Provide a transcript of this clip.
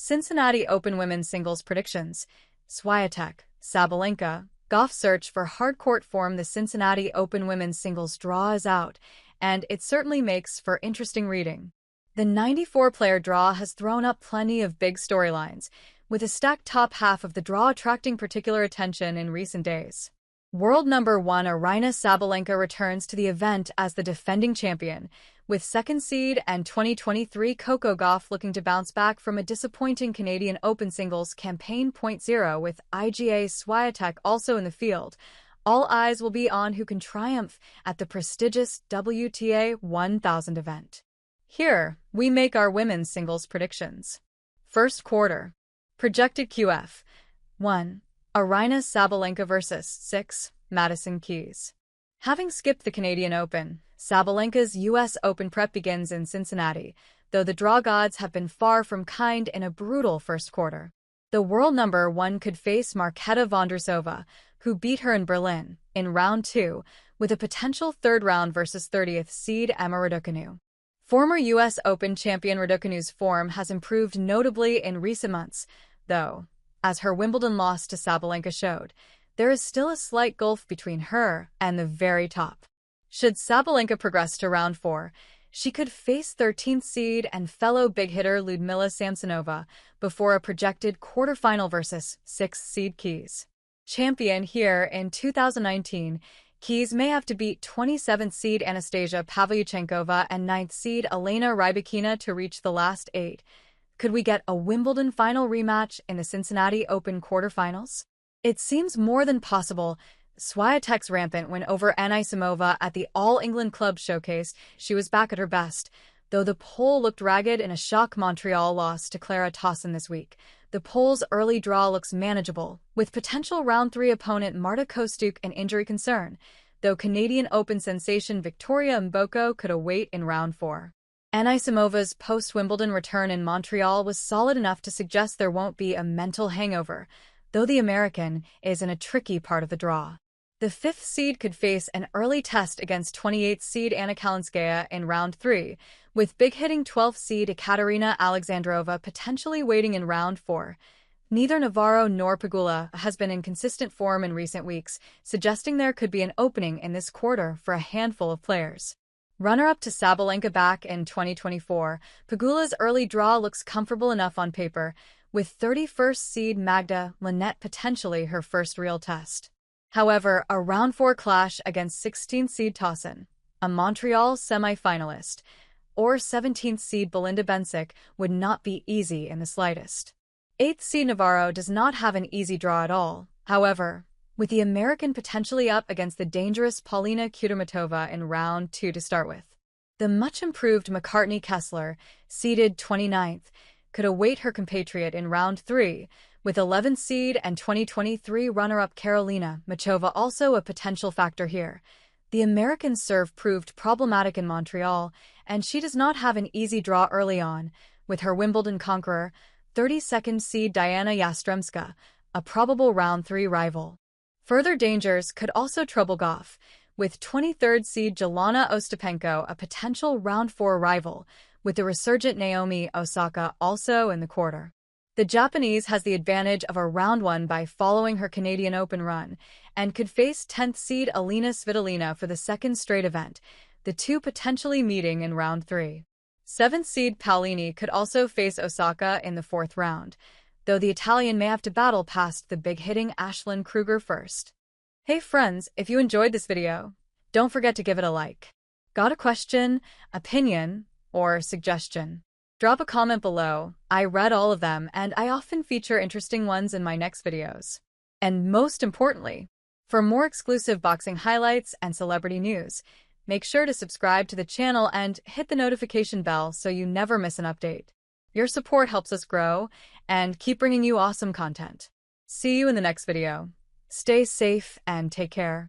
Cincinnati Open women's singles predictions. Swiatek, Sabalenka, Gauff search for hard-court form. The Cincinnati Open women's singles draw is out, and it certainly makes for interesting reading. The 94-player draw has thrown up plenty of big storylines, with a stacked top half of the draw attracting particular attention in recent days. World number 1 Aryna Sabalenka returns to the event as the defending champion, with second seed and 2023 Coco Gauff looking to bounce back from a disappointing Canadian Open singles campaign. 0 With IGA's Swiatek also in the field, all eyes will be on who can triumph at the prestigious WTA 1000 event. Here, we make our women's singles predictions. First quarter. Projected QF. 1. Aryna Sabalenka vs. 6. Madison Keys. Having skipped the Canadian Open, Sabalenka's U.S. Open prep begins in Cincinnati, though the draw gods have been far from kind in a brutal first quarter. The world number 1 could face Marketa Vondrousova, who beat her in Berlin, in round 2, with a potential third round versus 30th seed Emma Raducanu. Former U.S. Open champion Raducanu's form has improved notably in recent months, though, as her Wimbledon loss to Sabalenka showed, there is still a slight gulf between her and the very top. Should Sabalenka progress to round 4, she could face 13th seed and fellow big hitter Ludmila Samsonova before a projected quarterfinal versus 6th seed Keys. Champion here in 2019, Keys may have to beat 27th seed Anastasia Pavlyuchenkova and 9th seed Elena Rybakina to reach the last 8. Could we get a Wimbledon final rematch in the Cincinnati Open quarterfinals? It seems more than possible. Swiatek's rampant win over Anisimova at the All England Club showcased she was back at her best, though the Pole looked ragged in a shock Montreal loss to Clara Tauson this week. The Pole's early draw looks manageable, with potential round 3 opponent Marta Kostyuk an injury concern, though Canadian Open sensation Victoria Mboko could await in round 4. Anisimova's post-Wimbledon return in Montreal was solid enough to suggest there won't be a mental hangover, though the American is in a tricky part of the draw. The 5th seed could face an early test against 28th seed Anna Kalinskaya in round 3, with big-hitting 12th seed Ekaterina Alexandrova potentially waiting in round 4. Neither Navarro nor Pegula has been in consistent form in recent weeks, suggesting there could be an opening in this quarter for a handful of players. Runner-up to Sabalenka back in 2024, Pegula's early draw looks comfortable enough on paper, with 31st seed Magda Linette potentially her first real test. However, a round 4 clash against 16th seed Tauson, a Montreal semi-finalist, or 17th seed Belinda Bencic would not be easy in the slightest. 8th seed Navarro does not have an easy draw at all, however, with the American potentially up against the dangerous Paulina Kudermetova in round 2 to start with. The much-improved McCartney Kessler, seeded 29th, could await her compatriot in round 3, with 11th seed and 2023 runner-up Karolina Machova also a potential factor here. The American serve proved problematic in Montreal, and she does not have an easy draw early on, with her Wimbledon conqueror, 32nd seed Diana Yastremska, a probable round 3 rival. Further dangers could also trouble Gauff, with 23rd seed Jelena Ostapenko a potential round 4 rival, with the resurgent Naomi Osaka also in the quarter. The Japanese has the advantage of a round 1 by following her Canadian Open run, and could face 10th seed Alina Svitolina for the second straight event, the two potentially meeting in round 3. 7th seed Paolini could also face Osaka in the 4th round, though the Italian may have to battle past the big-hitting Ashlyn Kruger first. Hey friends, if you enjoyed this video, don't forget to give it a like. Got a question, opinion, or suggestion? Drop a comment below. I read all of them and I often feature interesting ones in my next videos. And most importantly, for more exclusive boxing highlights and celebrity news, make sure to subscribe to the channel and hit the notification bell so you never miss an update. Your support helps us grow and keep bringing you awesome content. See you in the next video. Stay safe and take care.